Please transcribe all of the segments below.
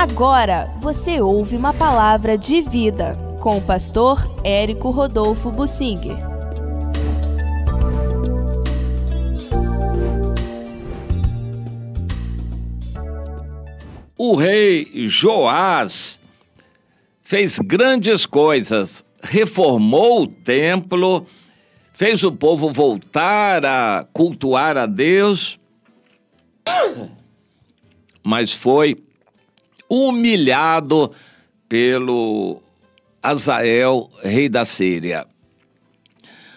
Agora você ouve uma palavra de vida com o pastor Érico Rodolfo Bussinger. O rei Joás fez grandes coisas, reformou o templo, fez o povo voltar a cultuar a Deus, mas foi humilhado pelo Hazael, rei da Síria.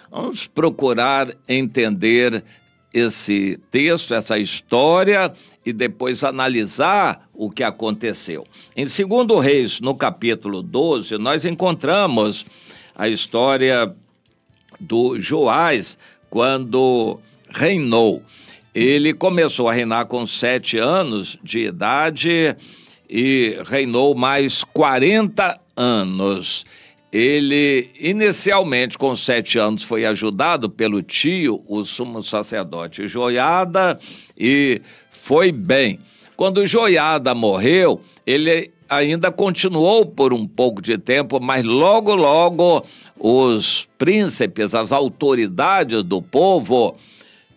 Vamos procurar entender esse texto, essa história, e depois analisar o que aconteceu. Em 2 Reis, no capítulo 12, nós encontramos a história do Joás, quando reinou. Ele começou a reinar com 7 anos de idade e reinou mais 40 anos. Ele, inicialmente, com 7 anos, foi ajudado pelo tio, o sumo sacerdote Joiada, e foi bem. Quando Joiada morreu, ele ainda continuou por um pouco de tempo, mas logo os príncipes, as autoridades do povo,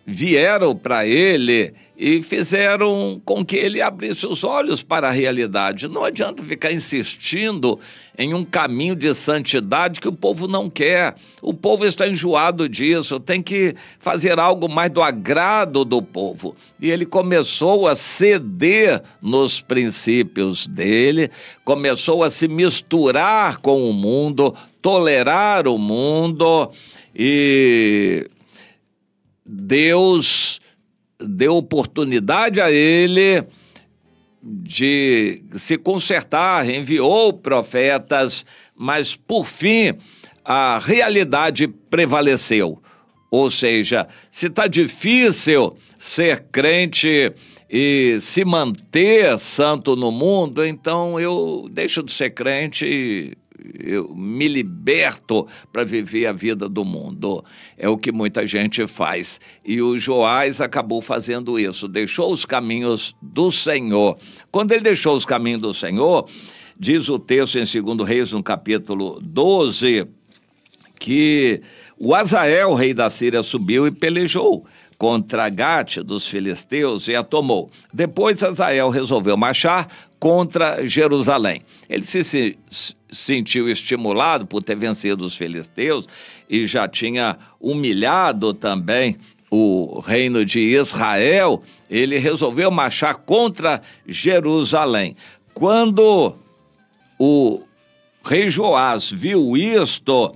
vieram para ele e fizeram com que ele abrisse os olhos para a realidade. Não adianta ficar insistindo em um caminho de santidade que o povo não quer. O povo está enjoado disso, tem que fazer algo mais do agrado do povo. E ele começou a ceder nos princípios dele, começou a se misturar com o mundo, tolerar o mundo, e Deus deu oportunidade a ele de se consertar, enviou profetas, mas por fim a realidade prevaleceu. Ou seja, se está difícil ser crente e se manter santo no mundo, então eu deixo de ser crente e eu me liberto para viver a vida do mundo. É o que muita gente faz. E o Joás acabou fazendo isso, deixou os caminhos do Senhor. Quando ele deixou os caminhos do Senhor, diz o texto em 2 Reis, no capítulo 12, que o Hazael, rei da Síria, subiu e pelejou contra Gate dos filisteus e a tomou. Depois Hazael resolveu marchar contra Jerusalém. Ele se sentiu estimulado por ter vencido os filisteus e já tinha humilhado também o reino de Israel. Ele resolveu marchar contra Jerusalém. Quando o rei Joás viu isto,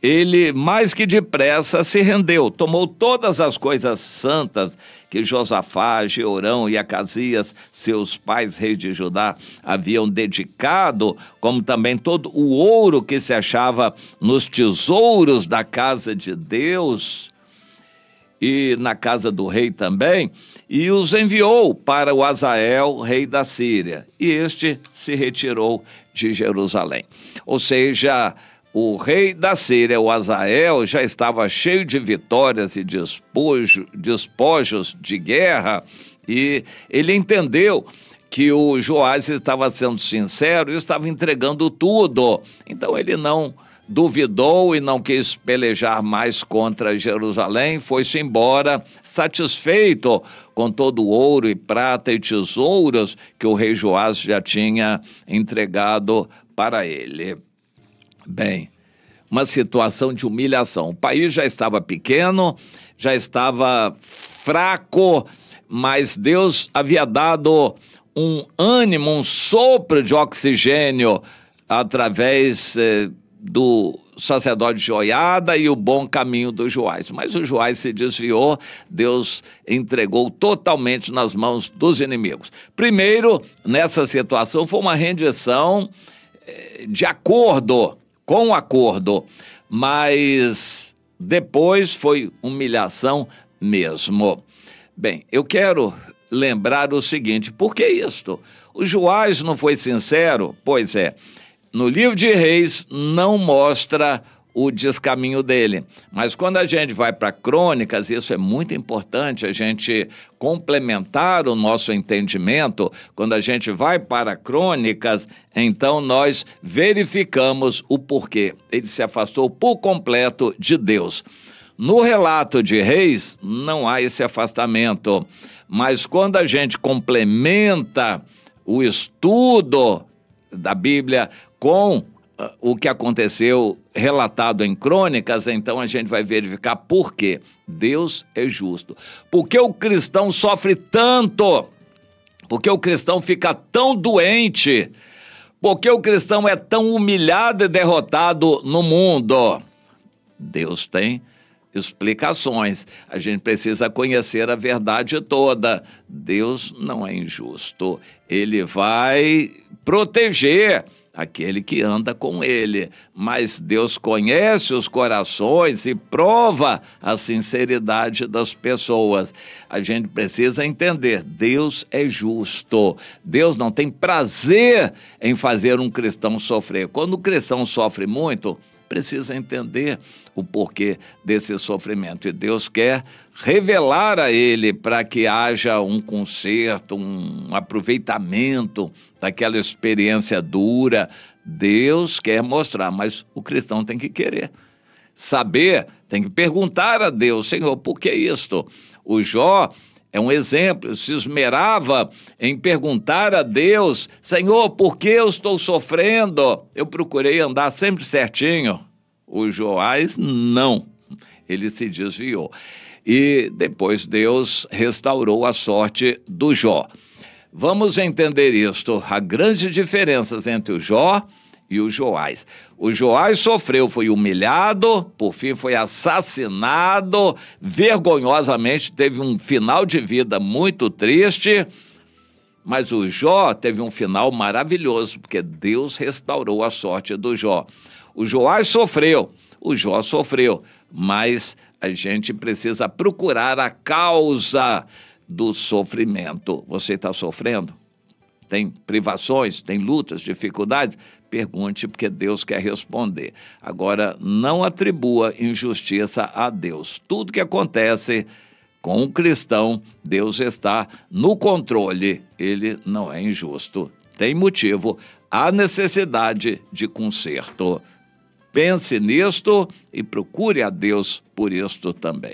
ele mais que depressa se rendeu, tomou todas as coisas santas que Josafá, Jeorão e Acasias, seus pais reis de Judá, haviam dedicado, como também todo o ouro que se achava nos tesouros da casa de Deus e na casa do rei também, e os enviou para o Hazael, rei da Síria, e este se retirou de Jerusalém. Ou seja, o rei da Síria, o Hazael, já estava cheio de vitórias e despojos de guerra, e ele entendeu que o Joás estava sendo sincero e estava entregando tudo. Então ele não duvidou e não quis pelejar mais contra Jerusalém, foi-se embora, satisfeito com todo o ouro e prata e tesouros que o rei Joás já tinha entregado para ele. Bem, uma situação de humilhação. O país já estava pequeno, já estava fraco, mas Deus havia dado um ânimo, um sopro de oxigênio através do sacerdote Joiada e o bom caminho do Joás. Mas o Joás se desviou, Deus entregou totalmente nas mãos dos inimigos. Primeiro, nessa situação, foi uma rendição de acordo, com acordo, mas depois foi humilhação mesmo. Bem, eu quero lembrar o seguinte, por que isto? O Joás não foi sincero? Pois é, no livro de Reis não mostra o descaminho dele. Mas quando a gente vai para Crônicas, isso é muito importante, a gente complementar o nosso entendimento. Quando a gente vai para Crônicas, então nós verificamos o porquê. Ele se afastou por completo de Deus. No relato de Reis, não há esse afastamento, mas quando a gente complementa o estudo da Bíblia com o que aconteceu relatado em Crônicas, então a gente vai verificar por quê. Deus é justo. Por que o cristão sofre tanto? Por que o cristão fica tão doente? Por que o cristão é tão humilhado e derrotado no mundo? Deus tem explicações. A gente precisa conhecer a verdade toda. Deus não é injusto. Ele vai proteger aquele que anda com ele, mas Deus conhece os corações e prova a sinceridade das pessoas. A gente precisa entender, Deus é justo. Deus não tem prazer em fazer um cristão sofrer. Quando o cristão sofre muito, precisa entender o porquê desse sofrimento. E Deus quer revelar a ele para que haja um conserto, um aproveitamento daquela experiência dura. Deus quer mostrar, mas o cristão tem que querer saber, tem que perguntar a Deus: Senhor, por que isto? O Jó é um exemplo, se esmerava em perguntar a Deus: Senhor, por que eu estou sofrendo? Eu procurei andar sempre certinho. O Joás não, ele se desviou. E depois Deus restaurou a sorte do Jó. Vamos entender isto, há grandes diferenças entre o Jó e o Joás. O Joás sofreu, foi humilhado, por fim foi assassinado, vergonhosamente, teve um final de vida muito triste, mas o Jó teve um final maravilhoso, porque Deus restaurou a sorte do Jó. O Joás sofreu, o Jó sofreu, mas a gente precisa procurar a causa do sofrimento. Você está sofrendo? Tem privações, tem lutas, dificuldades? Pergunte, porque Deus quer responder. Agora, não atribua injustiça a Deus. Tudo que acontece com um cristão, Deus está no controle. Ele não é injusto. Tem motivo, há necessidade de conserto. Pense nisto e procure a Deus por isto também.